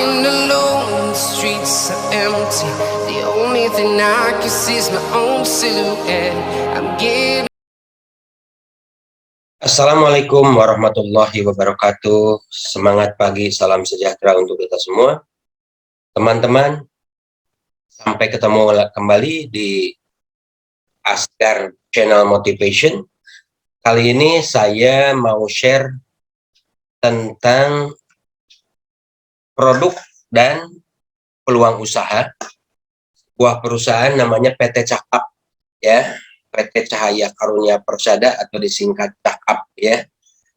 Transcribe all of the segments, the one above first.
Walking alone, the streets are empty. The only thing I can see is my own silhouette. I'm getting. Assalamualaikum warahmatullahi wabarakatuh. Semangat pagi, salam sejahtera untuk kita semua. Teman-teman, sampai ketemu kembali di Asgar Channel Motivation. Kali ini saya mau share tentang produk dan peluang usaha sebuah perusahaan namanya PT Cakap, ya, PT Cahaya Karunia Persada atau disingkat Cakap, ya,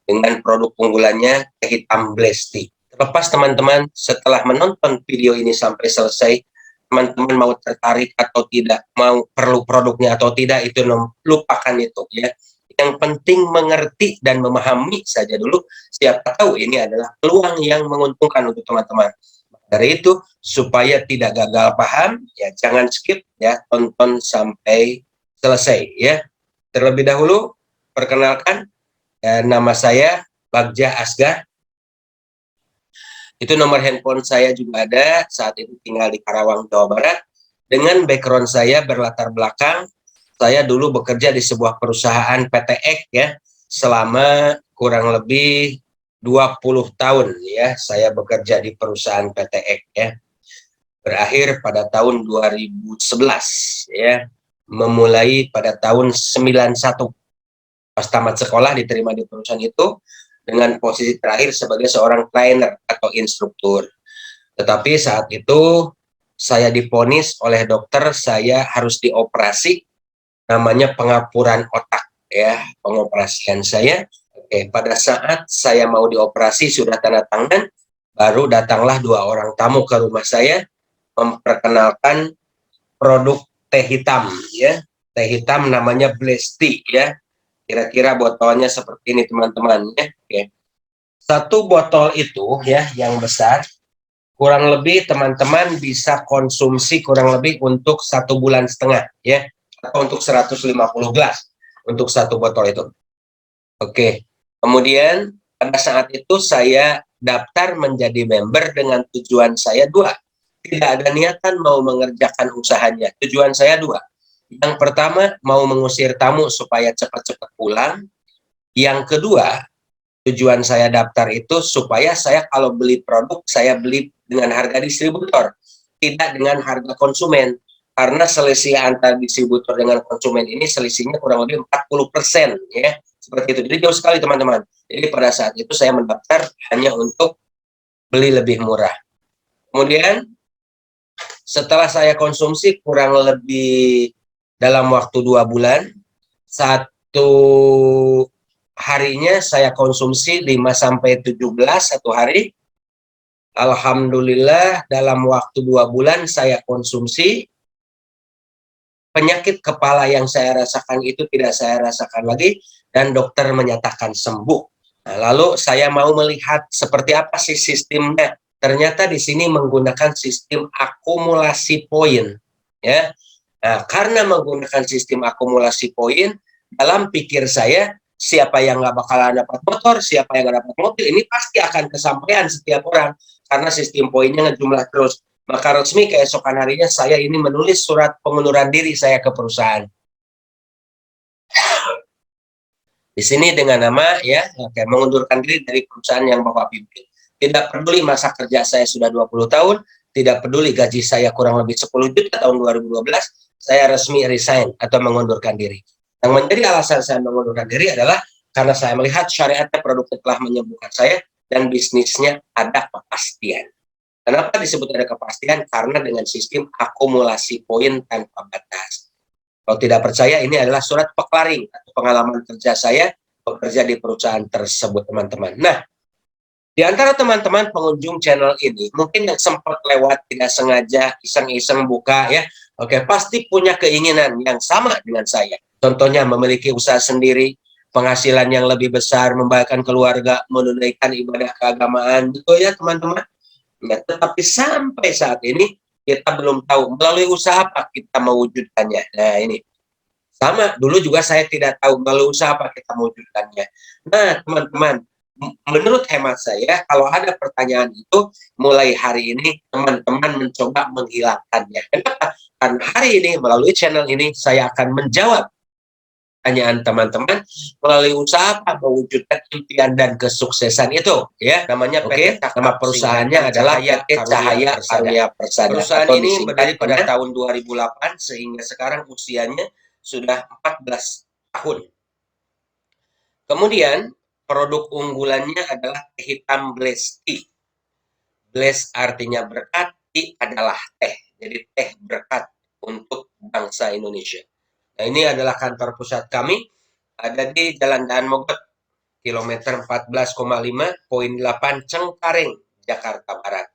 dengan produk unggulannya teh hitam Blesti. Terlepas teman-teman setelah menonton video ini sampai selesai, teman-teman mau tertarik atau tidak, mau perlu produknya atau tidak, itu lupakan itu, ya. Yang penting mengerti dan memahami saja dulu. Siapa tahu ini adalah peluang yang menguntungkan untuk teman-teman. Dari itu, supaya tidak gagal paham, ya jangan skip, ya, tonton sampai selesai, ya. Terlebih dahulu, perkenalkan, nama saya Bagja Asgar. Itu nomor handphone saya juga ada, saat itu tinggal di Karawang, Jawa Barat. Dengan background saya berlatar belakang, saya dulu bekerja di sebuah perusahaan PT ya, selama kurang lebih 20 tahun, ya, saya bekerja di perusahaan PT ya. Berakhir pada tahun 2011, ya. Memulai pada tahun 91. Pas tamat sekolah diterima di perusahaan itu dengan posisi terakhir sebagai seorang trainer atau instruktur. Tetapi saat itu saya divonis oleh dokter saya harus dioperasi, namanya pengapuran otak, ya, pengoperasian saya. Oke, pada saat saya mau dioperasi sudah tanda tangan, baru datanglah 2 orang tamu ke rumah saya memperkenalkan produk teh hitam, ya. Teh hitam namanya Blesti, ya. Kira-kira botolnya seperti ini teman-teman, ya. Oke. Satu botol itu, ya, yang besar, kurang lebih teman-teman bisa konsumsi kurang lebih untuk 1,5 bulan, ya, atau untuk 150 gelas untuk satu botol itu. Oke. Kemudian pada saat itu saya daftar menjadi member dengan tujuan saya 2. Tidak ada niatan mau mengerjakan usahanya. Tujuan saya 2. Yang pertama, mau mengusir tamu supaya cepat-cepat pulang. Yang kedua, tujuan saya daftar itu supaya saya kalau beli produk, saya beli dengan harga distributor, tidak dengan harga konsumen. Karena selisih antara distributor dengan konsumen ini selisihnya kurang lebih 40%, ya. Seperti itu. Jadi jauh sekali teman-teman. Jadi pada saat itu saya mendaftar hanya untuk beli lebih murah. Kemudian setelah saya konsumsi kurang lebih dalam waktu 2 bulan, satu harinya saya konsumsi 5-17 satu hari. Alhamdulillah dalam waktu 2 bulan saya konsumsi, penyakit kepala yang saya rasakan itu tidak saya rasakan lagi dan dokter menyatakan sembuh. Nah, lalu saya mau melihat seperti apa sih sistemnya. Ternyata di sini menggunakan sistem akumulasi poin, ya. Nah, karena menggunakan sistem akumulasi poin, dalam pikir saya siapa yang nggak bakalan dapat motor, siapa yang nggak dapat mobil, ini pasti akan kesampaian setiap orang karena sistem poinnya ngejumlah terus. Maka resmi keesokan harinya saya ini menulis surat pengunduran diri saya ke perusahaan. Di sini dengan nama, ya, mengundurkan diri dari perusahaan yang Bapak pimpin. Tidak peduli masa kerja saya sudah 20 tahun, tidak peduli gaji saya kurang lebih 10 juta tahun 2012, saya resmi resign atau mengundurkan diri. Yang menjadi alasan saya mengundurkan diri adalah karena saya melihat syariatnya produknya telah menyembuhkan saya dan bisnisnya ada kepastian. Kenapa disebut ada kepastian? Karena dengan sistem akumulasi poin tanpa batas. Kalau tidak percaya, ini adalah surat peklaring atau pengalaman kerja saya bekerja di perusahaan tersebut, teman-teman. Nah, di antara teman-teman pengunjung channel ini, mungkin yang sempat lewat tidak sengaja, iseng-iseng buka, ya, oke, pasti punya keinginan yang sama dengan saya. Contohnya memiliki usaha sendiri, penghasilan yang lebih besar, membahagiakan keluarga, menunaikan ibadah keagamaan, gitu ya teman-teman. Ya, tetapi sampai saat ini kita belum tahu melalui usaha apa kita mewujudkannya. Nah ini sama, dulu juga saya tidak tahu melalui usaha apa kita mewujudkannya. Nah teman-teman, menurut hemat saya, kalau ada pertanyaan itu, mulai hari ini teman-teman mencoba menghilangkannya. Kenapa? Karena hari ini melalui channel ini saya akan menjawab pertanyaan teman-teman melalui usaha apa mewujudkan impian dan kesuksesan itu, ya. Namanya PT Cakap, nama perusahaannya adalah PT Cahaya Karunia Persada. Perusahaan ini berdiri pada tahun 2008 sehingga sekarang usianya sudah 14 tahun. Kemudian produk unggulannya adalah teh hitam Blaze Tea. Blaze artinya berkat, tea adalah teh. Jadi teh berkat untuk bangsa Indonesia. Nah, ini adalah kantor pusat kami, ada di Jalan Daan Mogot, kilometer 14,5.8 Cengkareng, Jakarta Barat.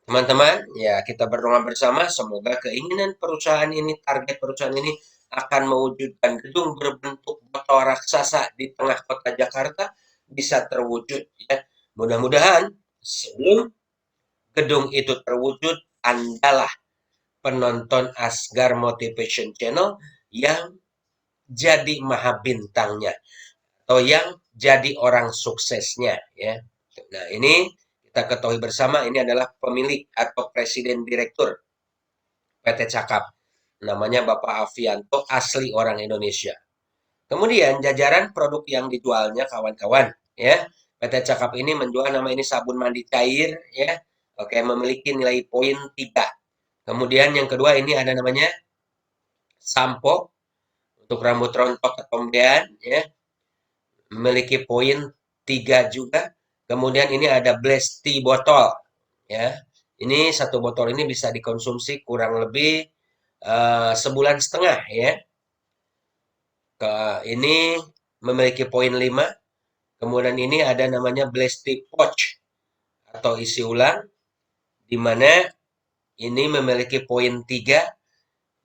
Teman-teman, ya kita berdoa bersama semoga keinginan perusahaan ini, target perusahaan ini akan mewujudkan gedung berbentuk botol raksasa di tengah kota Jakarta bisa terwujud, ya. Mudah-mudahan sebelum gedung itu terwujud, Andalah penonton Asgar Motivation Channel yang jadi maha bintangnya atau yang jadi orang suksesnya, ya. Nah, ini kita ketahui bersama ini adalah pemilik atau presiden direktur PT Cakap. Namanya Bapak Avianto, asli orang Indonesia. Kemudian jajaran produk yang dijualnya kawan-kawan, ya. PT Cakap ini menjual nama ini sabun mandi cair, ya. Oke, memiliki nilai poin 3. Kemudian yang kedua ini ada namanya sampo untuk rambut rontok ketombean, ya. Memiliki poin 3 juga. Kemudian ini ada Blaze Tea botol, ya. Ini satu botol ini bisa dikonsumsi kurang lebih sebulan setengah, ya. Ini memiliki poin 5. Kemudian ini ada namanya Blaze Tea Pouch atau isi ulang, di mana ini memiliki poin 3.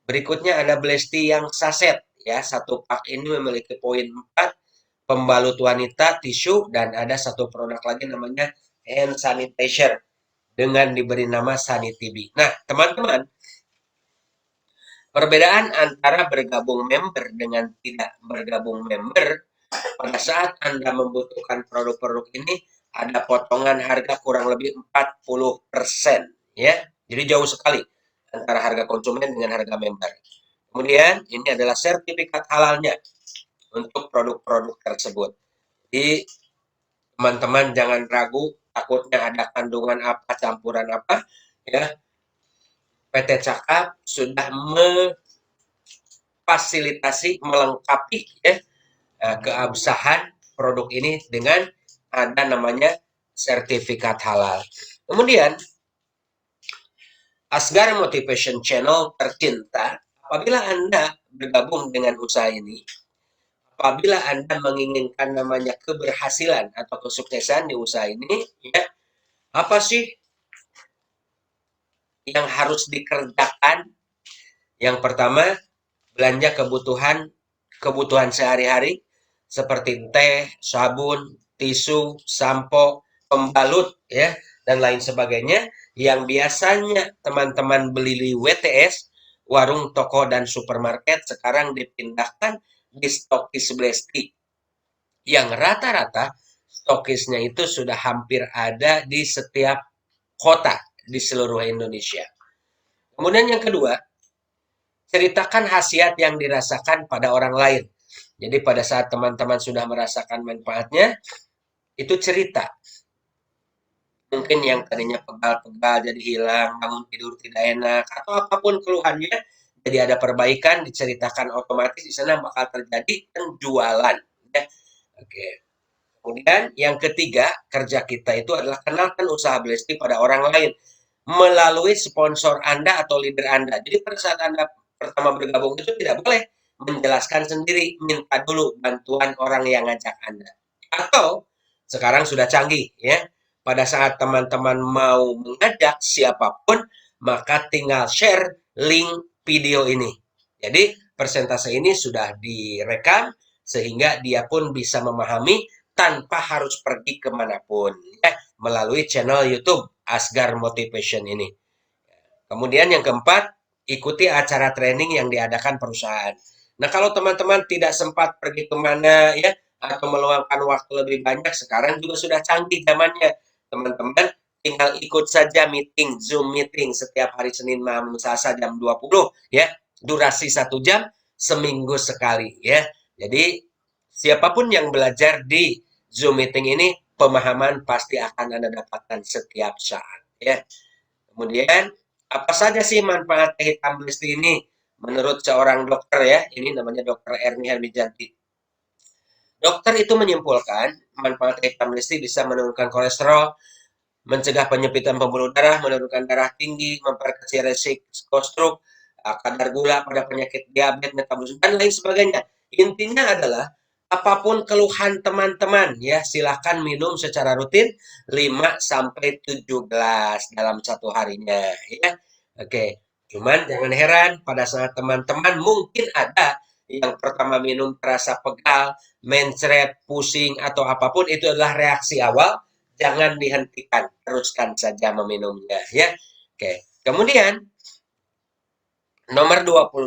Berikutnya ada Blaze Tea yang saset, ya. Satu pak ini memiliki poin 4. Pembalut wanita, tisu, dan ada satu produk lagi namanya hand sanitizer dengan diberi nama Sanitibi. Nah, teman-teman, perbedaan antara bergabung member dengan tidak bergabung member, pada saat Anda membutuhkan produk-produk ini, ada potongan harga kurang lebih 40%, ya. Jadi jauh sekali antara harga konsumen dengan harga member. Kemudian ini adalah sertifikat halalnya untuk produk-produk tersebut. Jadi teman-teman jangan ragu, takutnya ada kandungan apa, campuran apa, ya. PT Cakap sudah memfasilitasi, melengkapi, ya, keabsahan produk ini dengan ada namanya sertifikat halal. Kemudian Asgar Motivation Channel tercinta, apabila Anda bergabung dengan usaha ini, apabila Anda menginginkan namanya keberhasilan atau kesuksesan di usaha ini, ya, apa sih yang harus dikerjakan? Yang pertama, belanja kebutuhan sehari-hari seperti teh, sabun, tisu, sampo, pembalut, ya, dan lain sebagainya yang biasanya teman-teman beli di WTS, warung, toko, dan supermarket, sekarang dipindahkan di stokis Blesti yang rata-rata stokisnya itu sudah hampir ada di setiap kota di seluruh Indonesia. Kemudian yang kedua, ceritakan khasiat yang dirasakan pada orang lain. Jadi pada saat teman-teman sudah merasakan manfaatnya, itu cerita. Mungkin yang tadinya pegal-pegal jadi hilang, bangun tidur tidak enak, atau apapun keluhannya, jadi ada perbaikan, diceritakan otomatis di sana bakal terjadi penjualan. Ya. Oke. Kemudian yang ketiga, kerja kita itu adalah kenalkan usaha Blesti pada orang lain melalui sponsor Anda atau leader Anda. Jadi pada saat Anda pertama bergabung itu tidak boleh menjelaskan sendiri, minta dulu bantuan orang yang ngajak Anda. Atau sekarang sudah canggih, ya. Pada saat teman-teman mau mengajak siapapun, maka tinggal share link video ini. Jadi persentase ini sudah direkam sehingga dia pun bisa memahami tanpa harus pergi kemanapun, ya, melalui channel YouTube Asgar Motivation ini. Kemudian yang keempat, ikuti acara training yang diadakan perusahaan. Nah, kalau teman-teman tidak sempat pergi kemana, ya, atau meluangkan waktu lebih banyak, sekarang juga sudah canggih zamannya. Teman-teman tinggal ikut saja meeting, Zoom meeting setiap hari Senin malam Selasa jam 20 ya. Durasi 1 jam seminggu sekali ya. Jadi siapapun yang belajar di Zoom meeting ini, pemahaman pasti akan Anda dapatkan setiap saat ya. Kemudian apa saja sih manfaat teh hitam lesti ini? Menurut seorang dokter ya, ini namanya Dokter Erni Hermijanti. Dokter itu menyimpulkan manfaat teh hitam lesti bisa menurunkan kolesterol, mencegah penyempitan pembuluh darah, menurunkan darah tinggi, memperkecil resiko stroke, kadar gula pada penyakit diabetes, metabolisme, dan lain sebagainya. Intinya adalah apapun keluhan teman-teman ya, silahkan minum secara rutin 5 sampai 7 gelas dalam satu harinya ya. Oke, cuman jangan heran pada saat teman-teman mungkin ada yang pertama minum terasa pegal, mencret, pusing atau apapun, itu adalah reaksi awal. Jangan dihentikan, teruskan saja meminumnya ya. Oke. Kemudian nomor 21,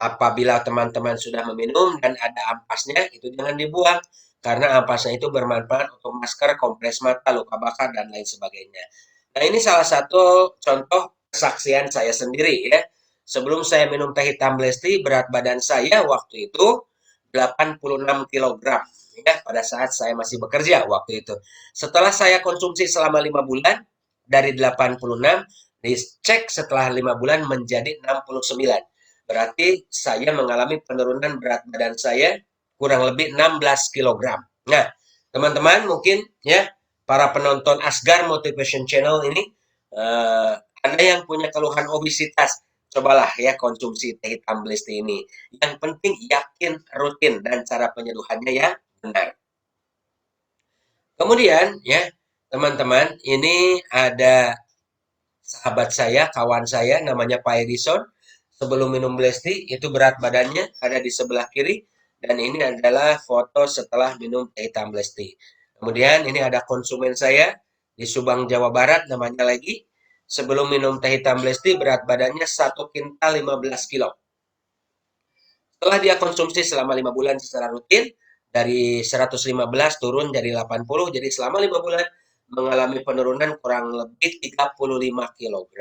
apabila teman-teman sudah meminum dan ada ampasnya, itu jangan dibuang karena ampasnya itu bermanfaat untuk masker, kompres mata, luka bakar dan lain sebagainya. Nah, ini salah satu contoh kesaksian saya sendiri ya. Sebelum saya minum teh hitam Lesti, berat badan saya waktu itu 86 kg ya, pada saat saya masih bekerja waktu itu. Setelah saya konsumsi selama 5 bulan, dari 86 dicek setelah 5 bulan menjadi 69. Berarti saya mengalami penurunan berat badan saya kurang lebih 16 kg. Nah, teman-teman mungkin ya, para penonton Asgar Motivation Channel ini, ada yang punya keluhan obesitas, cobalah ya konsumsi teh hitam Lesti ini. Yang penting yakin, rutin, dan cara penyeduhannya yang benar. Kemudian ya, teman-teman, ini ada sahabat saya, kawan saya namanya Pak Edison. Sebelum minum Lesti itu berat badannya ada di sebelah kiri, dan ini adalah foto setelah minum teh hitam Lesti. Kemudian ini ada konsumen saya di Subang, Jawa Barat namanya lagi. Sebelum minum teh hitam Lesti berat badannya 1 kintal 15 kilo. Setelah dia konsumsi selama 5 bulan secara rutin, dari 115 turun jadi 80, jadi selama 5 bulan mengalami penurunan kurang lebih 35 kg.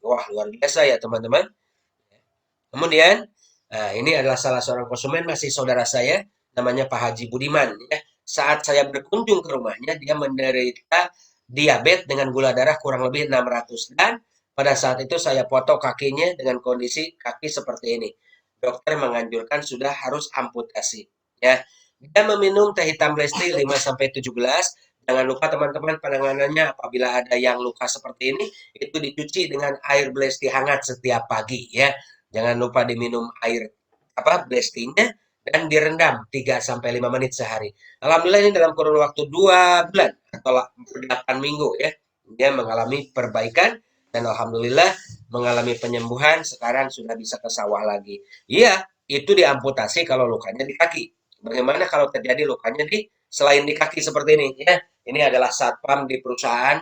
Wah, luar biasa ya teman-teman. Kemudian, nah ini adalah salah seorang konsumen, masih saudara saya, namanya Pak Haji Budiman. Ya. Saat saya berkunjung ke rumahnya, dia menderita diabetes dengan gula darah kurang lebih 600. Dan pada saat itu saya foto kakinya dengan kondisi kaki seperti ini. Dokter menganjurkan sudah harus amputasi. Ya. Dia meminum teh hitam Lesti 5-17. Jangan lupa teman-teman, penanganannya apabila ada yang luka seperti ini, itu dicuci dengan air Lesti hangat setiap pagi ya. Jangan lupa diminum air Lestinya dan direndam 3 sampai 5 menit sehari. Alhamdulillah ini dalam kurun waktu 2 bulan atau 8 minggu ya, dia mengalami perbaikan dan alhamdulillah mengalami penyembuhan, sekarang sudah bisa ke sawah lagi. Iya, itu diamputasi kalau lukanya di kaki. Bagaimana kalau terjadi lukanya di selain di kaki seperti ini ya. Ini adalah satpam di perusahaan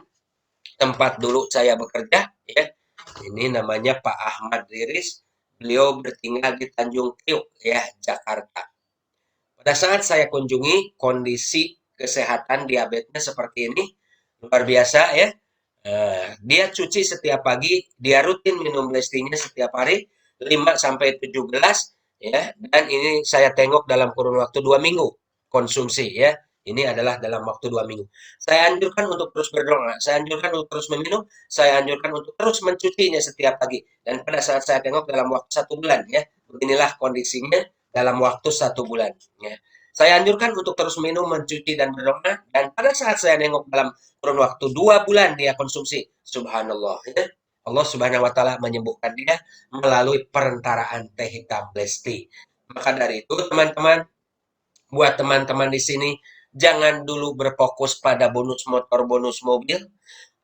tempat dulu saya bekerja ya. Ini namanya Pak Ahmad Riris. Beliau bertinggal di Tanjung Priok ya, Jakarta. Pada saat saya kunjungi, kondisi kesehatan diabetesnya seperti ini, luar biasa ya. Dia cuci setiap pagi, dia rutin minum Lestinya setiap hari 5 sampai 7 gelas ya, dan ini saya tengok dalam kurun waktu 2 minggu konsumsi ya. Ini adalah dalam waktu 2 minggu. Saya anjurkan untuk terus berdoa, saya anjurkan untuk terus meminum, saya anjurkan untuk terus mencucinya setiap pagi. Dan pada saat saya tengok dalam waktu 1 bulan ya, inilah kondisinya dalam waktu 1 bulan. Ya. Saya anjurkan untuk terus minum, mencuci, dan berdoa. Dan pada saat saya nengok dalam kurun waktu 2 bulan dia konsumsi, subhanallah. Ya. Allah Subhanahu Wa Taala menyembuhkan dia melalui perentaraan teh hitam Lesti. Maka dari itu teman-teman, buat teman-teman di sini, jangan dulu berfokus pada bonus motor, bonus mobil.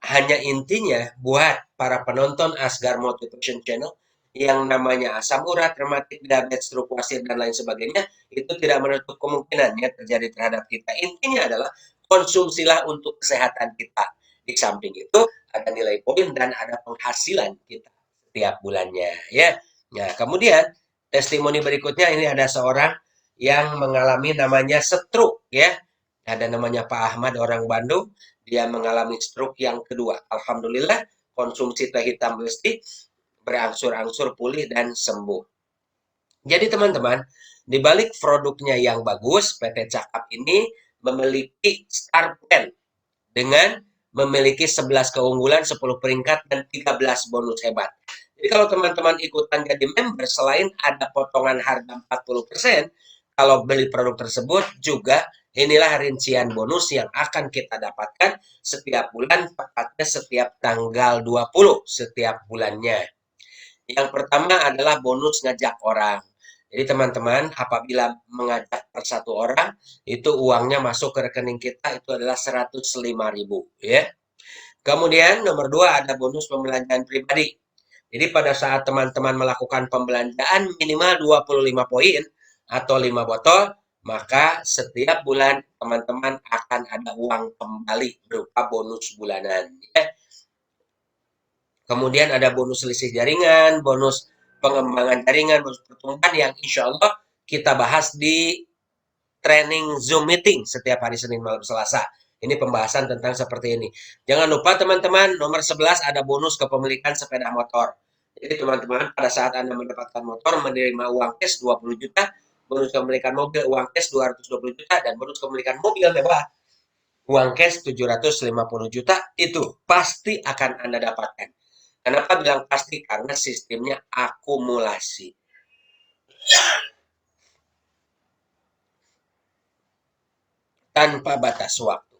Hanya intinya buat para penonton Asgar Motivation Channel, yang namanya asam urat, rematik, diabetes, stroke, wasir, dan lain sebagainya, itu tidak menutup kemungkinan ya terjadi terhadap kita. Intinya adalah konsumsilah untuk kesehatan kita. Di samping itu ada nilai poin dan ada penghasilan kita setiap bulannya ya. Nah, kemudian testimoni berikutnya, ini ada seorang yang mengalami namanya stroke ya. Ada namanya Pak Ahmad orang Bandung, dia mengalami stroke yang kedua. Alhamdulillah konsumsi teh hitam lesti berangsur-angsur pulih dan sembuh. Jadi teman-teman, di balik produknya yang bagus, PT Cakap ini memiliki star plan dengan memiliki 11 keunggulan, 10 peringkat, dan 13 bonus hebat. Jadi kalau teman-teman ikutan jadi member, selain ada potongan harga 40%, kalau beli produk tersebut juga inilah rincian bonus yang akan kita dapatkan setiap bulan, tepatnya setiap tanggal 20 setiap bulannya. Yang pertama adalah bonus ngajak orang. Jadi teman-teman, apabila mengajak per satu orang, itu uangnya masuk ke rekening kita itu adalah 105.000 ya. Kemudian nomor dua ada bonus pembelanjaan pribadi. Jadi pada saat teman-teman melakukan pembelanjaan minimal 25 poin atau 5 botol, maka setiap bulan teman-teman akan ada uang kembali berupa bonus bulanan. Ya. Kemudian ada bonus selisih jaringan, bonus pengembangan jaringan, bonus pertumbuhan yang insya Allah kita bahas di training Zoom meeting setiap hari Senin malam Selasa. Ini pembahasan tentang seperti ini. Jangan lupa teman-teman, nomor 11 ada bonus kepemilikan sepeda motor. Jadi teman-teman, pada saat Anda mendapatkan motor, menerima uang cash 20 juta, bonus kepemilikan mobil uang cash 220 juta, dan bonus kepemilikan mobil mewah uang cash 750 juta, itu pasti akan Anda dapatkan. Kenapa bilang pasti? Karena sistemnya akumulasi. Tanpa batas waktu.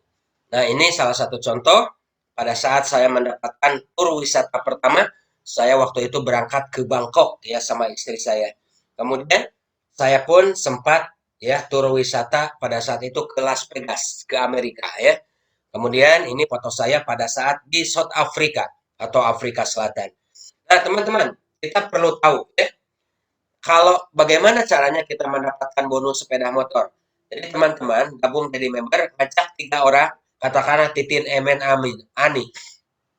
Nah, ini salah satu contoh pada saat saya mendapatkan tur wisata pertama, saya waktu itu berangkat ke Bangkok ya sama istri saya. Kemudian saya pun sempat ya tur wisata pada saat itu ke Las Vegas, ke Amerika ya. Kemudian ini foto saya pada saat di South Africa atau Afrika Selatan. Nah, teman-teman, kita perlu tahu ya, kalau bagaimana caranya kita mendapatkan bonus sepeda motor. Jadi teman-teman gabung jadi member, ngajak 3 orang, katakanlah Titin, Emen, Amin, Ani.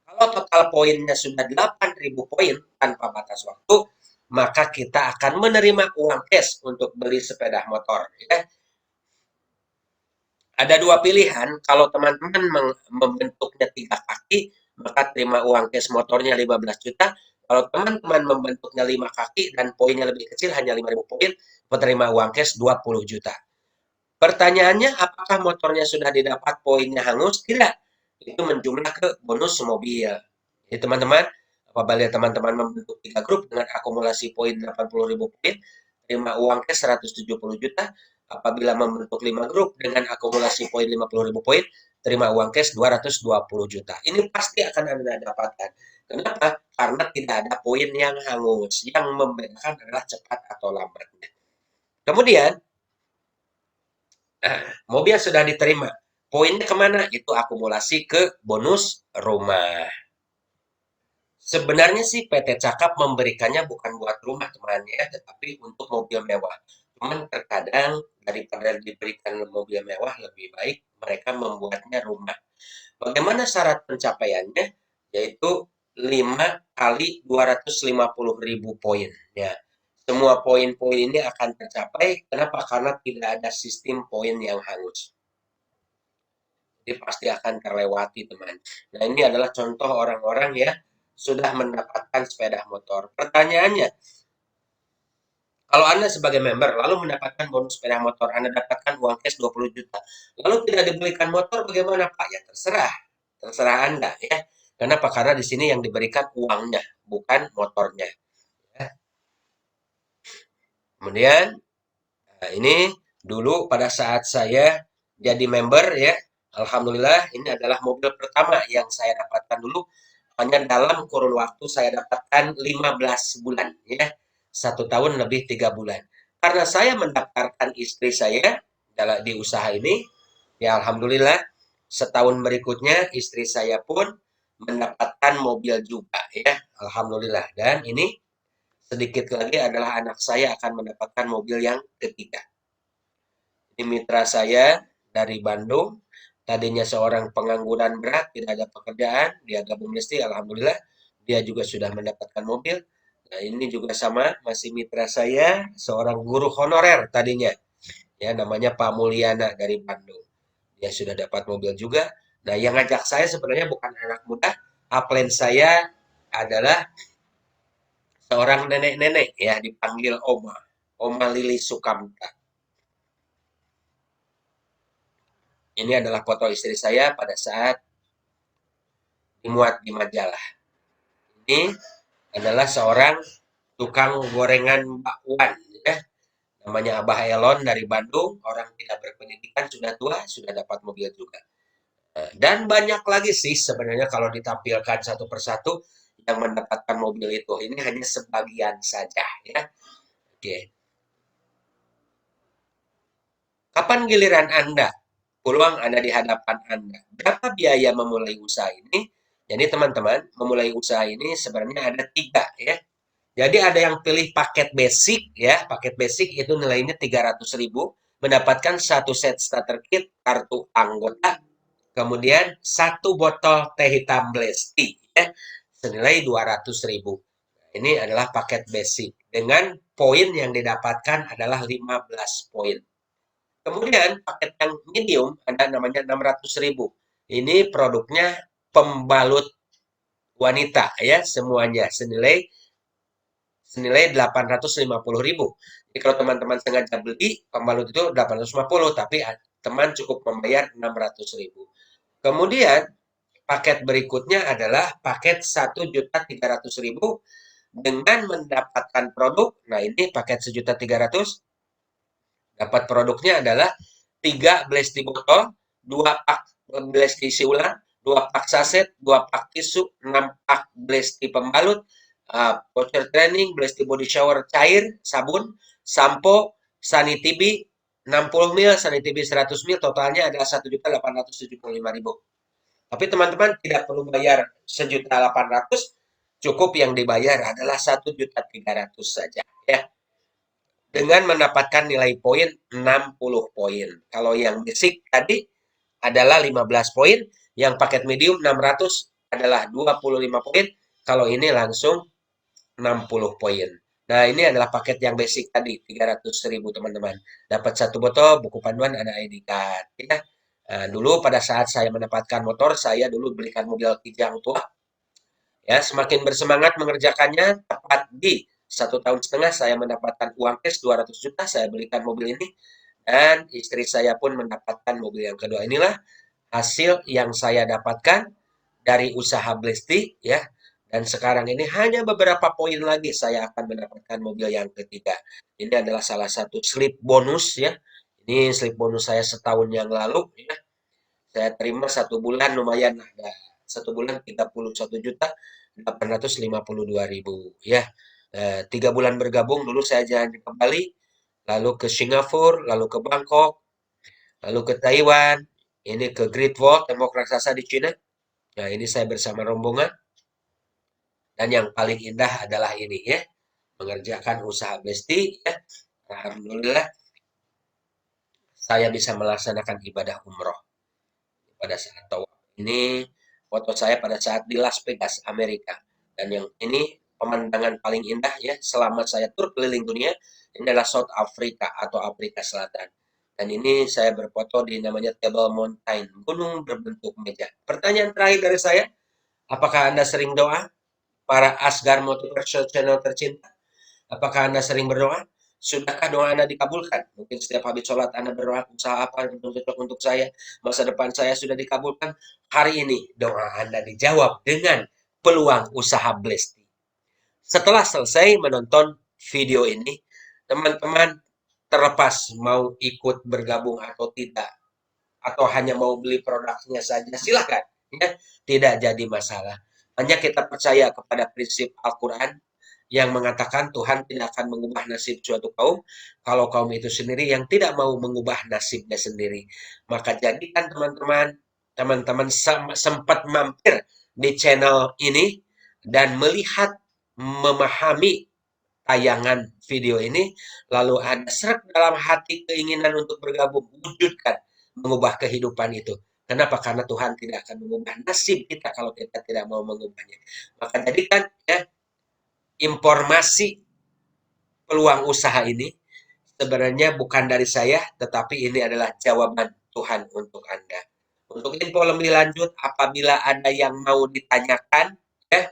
Kalau total poinnya sudah 8.000 poin tanpa batas waktu, maka kita akan menerima uang cash untuk beli sepeda motor. Ya. Ada dua pilihan, kalau teman-teman membentuknya 3 kaki, maka terima uang cash motornya 15 juta. Kalau teman-teman membentuknya 5 kaki dan poinnya lebih kecil, hanya 5.000 poin, menerima uang cash 20 juta. Pertanyaannya, apakah motornya sudah didapat poinnya hangus? Tidak. Itu menjumlah ke bonus mobil. Jadi teman-teman, apabila teman-teman membentuk 3 grup dengan akumulasi poin 80.000 poin, terima uang cash 170 juta. Apabila membentuk 5 grup dengan akumulasi poin 50.000 poin, terima uang cash 220 juta. Ini pasti akan Anda dapatkan. Kenapa? Karena tidak ada poin yang hangus. Yang membedakan adalah cepat atau lambatnya. Kemudian, mobil sudah diterima. Poinnya kemana? Itu akumulasi ke bonus rumah. Sebenarnya sih PT Cakap memberikannya bukan buat rumah teman ya, tetapi untuk mobil mewah. Cuman terkadang daripada diberikan mobil mewah lebih baik mereka membuatnya rumah. Bagaimana syarat pencapaiannya? Yaitu 5 kali 250.000 poin. Ya. Semua poin-poin ini akan tercapai. Kenapa? Karena tidak ada sistem poin yang hangus. Jadi pasti akan terlewati teman. Nah ini adalah contoh orang-orang ya sudah mendapatkan sepeda motor. Pertanyaannya, kalau Anda sebagai member lalu mendapatkan bonus sepeda motor, Anda dapatkan uang cash 20 juta. Lalu tidak diberikan motor bagaimana Pak? Ya terserah. Terserah Anda ya. Kenapa? Karena di sini yang diberikan uangnya, bukan motornya. Ya. Kemudian, nah ini dulu pada saat saya jadi member ya, Alhamdulillah ini adalah mobil pertama yang saya dapatkan dulu. Hanya dalam kurun waktu saya dapatkan 15 bulan ya. 1 tahun lebih 3 bulan. Karena saya mendaftarkan istri saya di usaha ini, ya Alhamdulillah setahun berikutnya istri saya pun mendapatkan mobil juga ya. Alhamdulillah. Dan ini sedikit lagi adalah anak saya akan mendapatkan mobil yang ketiga. Ini mitra saya dari Bandung, tadinya seorang pengangguran berat, tidak ada pekerjaan, dia gabung listrik, alhamdulillah, dia juga sudah mendapatkan mobil. Nah, ini juga sama, masih mitra saya, seorang guru honorer tadinya. ya namanya Pak Mulyana dari Bandung. Dia sudah dapat mobil juga. Nah, yang ngajak saya sebenarnya bukan anak muda. Upline saya adalah seorang nenek-nenek ya dipanggil Oma. Oma Lili Sukamta. Ini adalah foto istri saya pada saat dimuat di majalah. Ini adalah seorang tukang gorengan bakwan ya. Namanya Abah Elon dari Bandung, orang tidak berpendidikan, sudah tua, sudah dapat mobil juga. Dan banyak lagi sih sebenarnya kalau ditampilkan satu persatu yang mendapatkan mobil itu. Ini hanya sebagian saja ya. Oke. Kapan giliran Anda? Peluang ada di hadapan Anda. Berapa biaya memulai usaha ini? Jadi teman-teman, memulai usaha ini sebenarnya ada tiga ya. Jadi ada yang pilih paket basic ya. Paket basic itu nilainya 300.000, mendapatkan satu set starter kit, kartu anggota, kemudian satu botol teh hitam Blesti ya, senilai 200.000. Ini adalah paket basic dengan poin yang didapatkan adalah 15 poin. Kemudian paket yang medium ada namanya 600.000. Ini produknya pembalut wanita ya semuanya senilai 850.000. Jadi kalau teman-teman sengaja beli pembalut itu 850, tapi teman cukup membayar 600.000. Kemudian paket berikutnya adalah paket 1.300.000 dengan mendapatkan produk. Nah, ini paket 1.300.000 dapat produknya adalah 3 Blesti botol, 2 pak Blesti isi ulang, 2 pak saset, 2 pak tisu, 6 pak Blesti pembalut, voucher training, Blesti body shower cair, sabun, sampo, Sanitibi 60 ml, Sanitibi 100 ml, totalnya adalah 1.875.000. Tapi teman-teman tidak perlu bayar 1.800.000, cukup yang dibayar adalah 1.300.000 saja ya. Dengan mendapatkan nilai poin 60 poin. Kalau yang basic tadi adalah 15 poin, yang paket medium 600 adalah 25 poin, kalau ini langsung 60 poin. Nah, ini adalah paket yang basic tadi, 300.000 teman-teman. Dapat satu botol, buku panduan, ada ID card. Ya. Nah, dulu pada saat saya mendapatkan motor, saya dulu belikan mobil Kijang tua. Ya, semakin bersemangat mengerjakannya, tepat di 1,5 tahun saya mendapatkan uang cash 200 juta, saya belikan mobil ini. Dan istri saya pun mendapatkan mobil yang kedua. Inilah hasil yang saya dapatkan dari usaha Blesti ya. Dan sekarang ini hanya beberapa poin lagi saya akan mendapatkan mobil yang ketiga. Ini adalah salah satu slip bonus ya. Ini slip bonus saya setahun yang lalu ya. Saya terima satu bulan lumayan ada. Satu bulan 31.852.000 ya. 3 bulan bergabung dulu saya jalan ke Bali, lalu ke Singapura, lalu ke Bangkok, lalu ke Taiwan, ini ke Great Wall, tembok raksasa di Cina. Nah, ini saya bersama rombongan. Dan yang paling indah adalah ini ya, mengerjakan usaha Blesti ya. Alhamdulillah saya bisa melaksanakan ibadah umroh pada saat tawaf. Ini foto saya pada saat di Las Vegas, Amerika. Dan yang ini pemandangan paling indah ya selama saya tur keliling dunia, ini adalah South Africa atau Afrika Selatan. Dan ini saya berfoto di namanya Table Mountain, gunung berbentuk meja. Pertanyaan terakhir dari saya, apakah Anda sering doa? Para Asgar Motivation Channel tercinta, apakah Anda sering berdoa? Sudahkah doa Anda dikabulkan? Mungkin setiap habis sholat Anda berdoa, usaha apa yang cocok untuk saya? Masa depan saya sudah dikabulkan. Hari ini doa Anda dijawab dengan peluang usaha Blesti. Setelah selesai menonton video ini, teman-teman terlepas mau ikut bergabung atau tidak, atau hanya mau beli produknya saja, silakan. Ya, tidak jadi masalah. Hanya kita percaya kepada prinsip Al-Quran yang mengatakan Tuhan tidak akan mengubah nasib suatu kaum kalau kaum itu sendiri yang tidak mau mengubah nasibnya sendiri. Maka jadikan teman-teman sempat mampir di channel ini dan melihat, memahami tayangan video ini, lalu ada serak dalam hati keinginan untuk bergabung, wujudkan, mengubah kehidupan itu. Kenapa? Karena Tuhan tidak akan mengubah nasib kita kalau kita tidak mau mengubahnya. Maka jadikan ya informasi peluang usaha ini sebenarnya bukan dari saya, tetapi ini adalah jawaban Tuhan untuk Anda. Untuk info lebih lanjut, apabila ada yang mau ditanyakan, ya,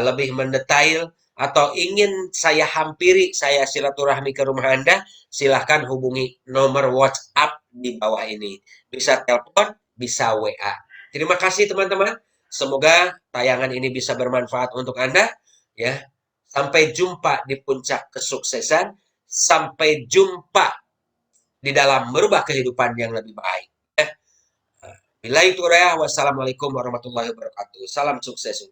lebih mendetail, atau ingin saya hampiri, saya silaturahmi ke rumah Anda, silahkan hubungi nomor WhatsApp di bawah ini. Bisa telepon, bisa WA. Terima kasih teman-teman. Semoga tayangan ini bisa bermanfaat untuk Anda. Ya, sampai jumpa di puncak kesuksesan. Sampai jumpa di dalam merubah kehidupan yang lebih baik. Bila itu wassalamualaikum warahmatullahi wabarakatuh. Salam sukses.